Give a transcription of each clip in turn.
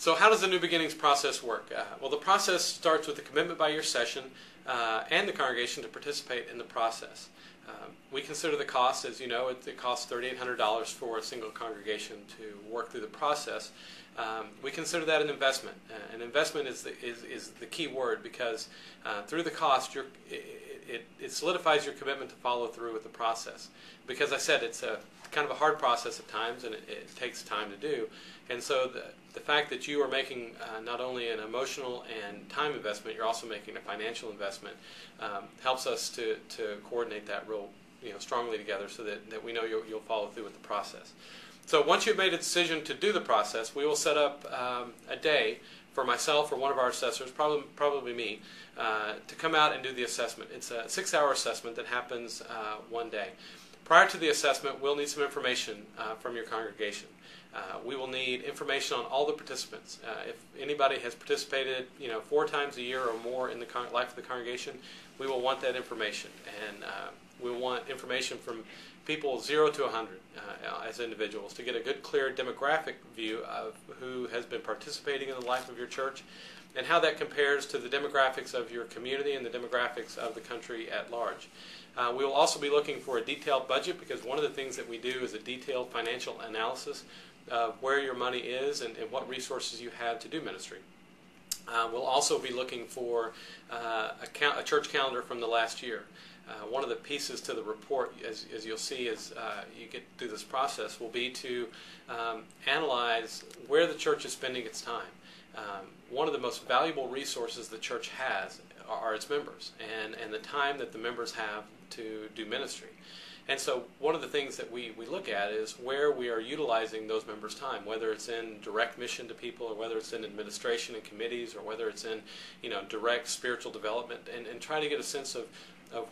So how does the New Beginnings process work? Well, the process starts with a commitment by your session and the congregation to participate in the process. We consider the cost, as you know, it costs $3,800 for a single congregation to work through the process. We consider that an investment. An investment is the key word, because through the cost, it solidifies your commitment to follow through with the process. Because I said it's a kind of a hard process at times, and it takes time to do. And so the fact that you are making not only an emotional and time investment, you're also making a financial investment, helps us to coordinate that real strongly together, so that we know you'll follow through with the process. So once you've made a decision to do the process, we will set up a day for myself or one of our assessors, probably me, to come out and do the assessment. It's a 6-hour assessment that happens one day. Prior to the assessment, we'll need some information from your congregation. We will need information on all the participants. If anybody has participated 4 times a year or more in the life of the congregation, we will want that information. And we want information from people 0 to 100 as individuals, to get a good, clear demographic view of who has been participating in the life of your church and how that compares to the demographics of your community and the demographics of the country at large. We will also be looking for a detailed budget, because one of the things that we do is a detailed financial analysis of where your money is and what resources you have to do ministry. We'll also be looking for a church calendar from the last year. One of the pieces to the report, as you'll see as you get through this process, will be to analyze where the church is spending its time. One of the most valuable resources the church has are its members, and the time that the members have to do ministry. And so one of the things that we look at is where we are utilizing those members' time, whether it's in direct mission to people, or whether it's in administration and committees, or whether it's in direct spiritual development, and try to get a sense of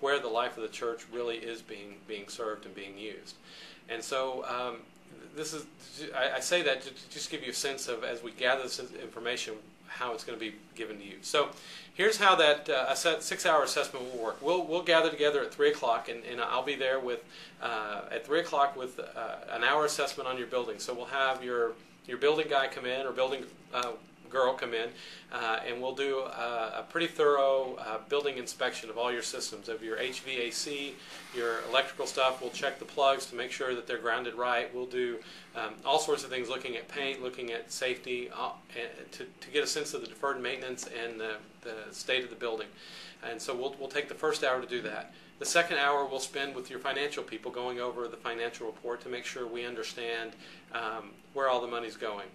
where the life of the church really is being served and being used. And so I say that to just give you a sense of, as we gather this information, how it's going to be given to you. So here's how that 6-hour assessment will work. We'll gather together at 3 o'clock, and I'll be there at 3 o'clock with an hour assessment on your building. So we'll have your building guy come in, or building girl come in, and we'll do a pretty thorough building inspection of all your systems, of your HVAC, your electrical stuff. We'll check the plugs to make sure that they're grounded right. We'll do all sorts of things, looking at paint, looking at safety, to get a sense of the deferred maintenance and the state of the building. And so we'll take the first hour to do that. The second hour we'll spend with your financial people, going over the financial report to make sure we understand where all the money's going.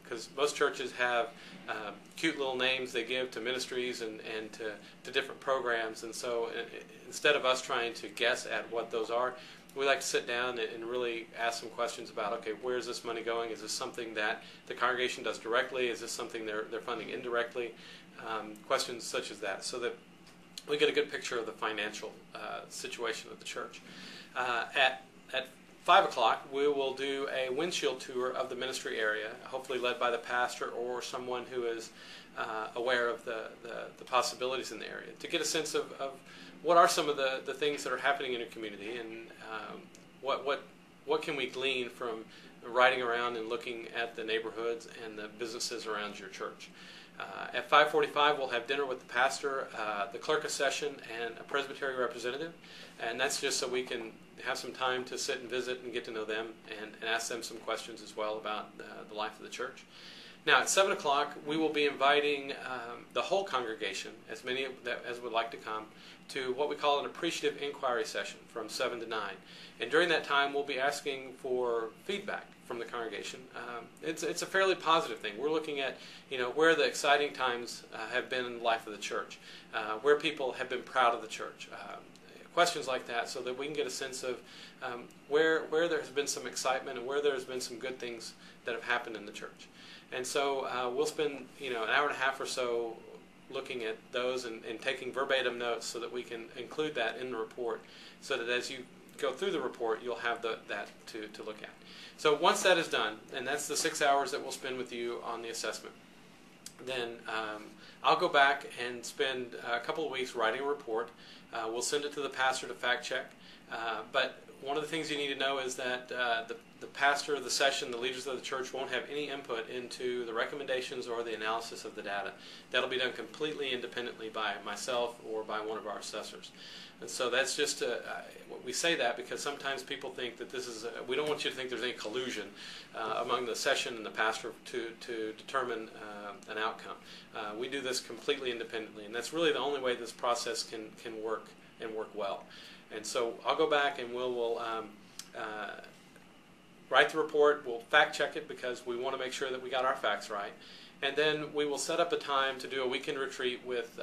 Because most churches have cute little names they give to ministries and to different programs. And so instead of us trying to guess at what those are, we like to sit down and really ask some questions about, okay, where is this money going? Is this something that the congregation does directly? Is this something they're funding indirectly? Questions such as that, so that we get a good picture of the financial situation of the church. At 5 o'clock, we will do a windshield tour of the ministry area, hopefully led by the pastor or someone who is aware of the possibilities in the area, to get a sense of what are some of the things that are happening in your community, and what can we glean from riding around and looking at the neighborhoods and the businesses around your church. At 5:45, we'll have dinner with the pastor, the clerk of session, and a presbytery representative. And that's just so we can have some time to sit and visit and get to know them, and ask them some questions as well about the life of the church. Now, at 7 o'clock, we will be inviting the whole congregation, as many as would like to come, to what we call an appreciative inquiry session from 7 to 9. And during that time, we'll be asking for feedback from the congregation. It's a fairly positive thing. We're looking at where the exciting times have been in the life of the church, where people have been proud of the church, questions like that, so that we can get a sense of where there has been some excitement and where there has been some good things that have happened in the church. And so we'll spend an hour and a half or so looking at those and taking verbatim notes, so that we can include that in the report, so that as you go through the report, you'll have that to look at. So once that is done, and that's the 6 hours that we'll spend with you on the assessment, then I'll go back and spend a couple of weeks writing a report. We'll send it to the pastor to fact check, but one of the things you need to know is that the pastor of the session, the leaders of the church, won't have any input into the recommendations or the analysis of the data. That'll be done completely independently by myself or by one of our assessors. And so that's just we say that because sometimes people think that this is we don't want you to think there's any collusion among the session and the pastor to determine an outcome. We do this completely independently, and that's really the only way this process can work and work well. And so I'll go back and we'll write the report. We'll fact check it because we want to make sure that we got our facts right. And then we will set up a time to do a weekend retreat with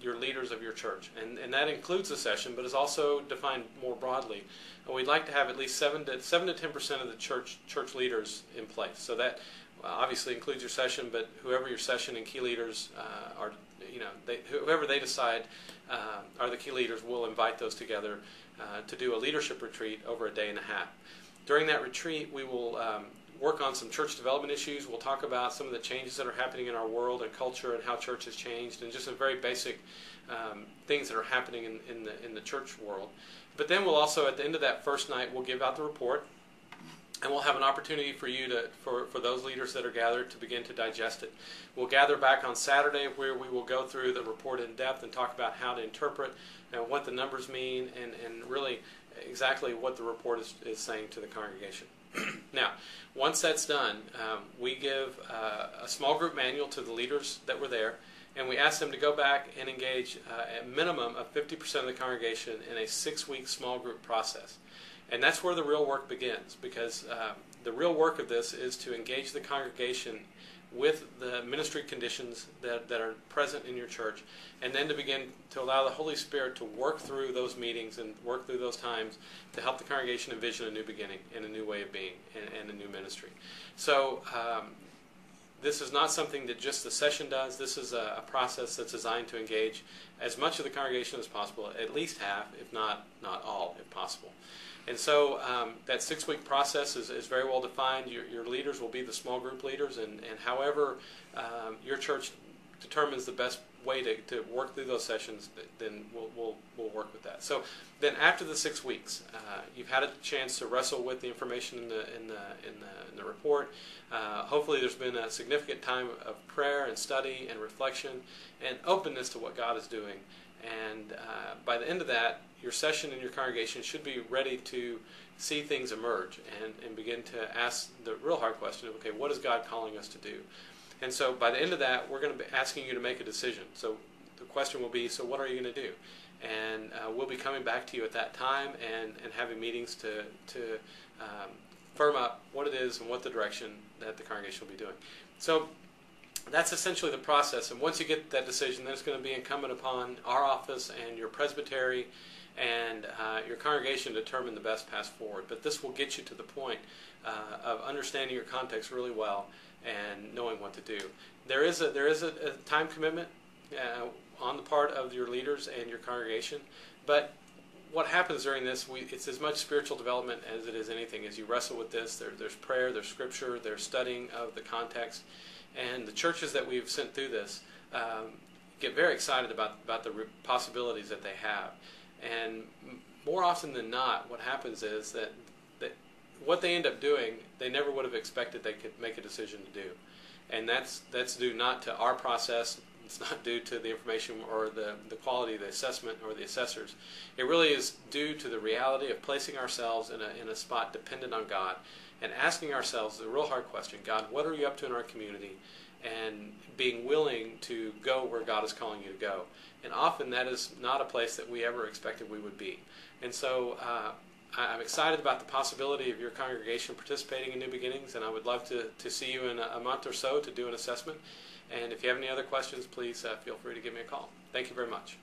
your leaders of your church. And that includes the session, but is also defined more broadly. And we'd like to have at least 7 to 10% of the church leaders in place. So that obviously includes your session, but whoever your session and key leaders are, whoever they decide are the key leaders, we'll invite those together to do a leadership retreat over a day and a half. During that retreat, we will work on some church development issues. We'll talk about some of the changes that are happening in our world and culture and how church has changed, and just some very basic things that are happening in the church world. But then we'll also, at the end of that first night, we'll give out the report, and we'll have an opportunity for you for those leaders that are gathered to begin to digest it. We'll gather back on Saturday where we will go through the report in depth and talk about how to interpret and what the numbers mean and really exactly what the report is saying to the congregation. Now, once that's done, we give a small group manual to the leaders that were there, and we ask them to go back and engage a minimum of 50% of the congregation in a 6-week small group process. And that's where the real work begins, because the real work of this is to engage the congregation with the ministry conditions that are present in your church, and then to begin to allow the Holy Spirit to work through those meetings and work through those times to help the congregation envision a new beginning and a new way of being and a new ministry. So this is not something that just the session does. This is a process that's designed to engage as much of the congregation as possible, at least half, if not all, if possible. And so that 6-week process is very well defined. Your leaders will be the small group leaders, and however your church determines the best way to work through those sessions, then we'll work with that. So then after the 6 weeks, you've had a chance to wrestle with the information in the report. Hopefully there's been a significant time of prayer and study and reflection and openness to what God is doing. And by the end of that, your session and your congregation should be ready to see things emerge and begin to ask the real hard question of, okay, what is God calling us to do? And so by the end of that, we're going to be asking you to make a decision. So the question will be, so what are you going to do? And we'll be coming back to you at that time and having meetings to firm up what it is and what the direction that the congregation will be doing. So that's essentially the process. And once you get that decision, then it's going to be incumbent upon our office and your presbytery and your congregation to determine the best path forward. But this will get you to the point of understanding your context really well and knowing what to do. There is a time commitment on the part of your leaders and your congregation, but what happens during this, it's as much spiritual development as it is anything. As you wrestle with this, there's prayer, there's scripture, there's studying of the context, and the churches that we've sent through this get very excited about the possibilities that they have. And more often than not, what happens is that what they end up doing, they never would have expected they could make a decision to do. And that's due not to our process. It's not due to the information or the quality of the assessment or the assessors. It really is due to the reality of placing ourselves in a spot dependent on God and asking ourselves the real hard question, God, what are you up to in our community? And being willing to go where God is calling you to go. And often that is not a place that we ever expected we would be. And so I'm excited about the possibility of your congregation participating in New Beginnings, and I would love to see you in a month or so to do an assessment. And if you have any other questions, please feel free to give me a call. Thank you very much.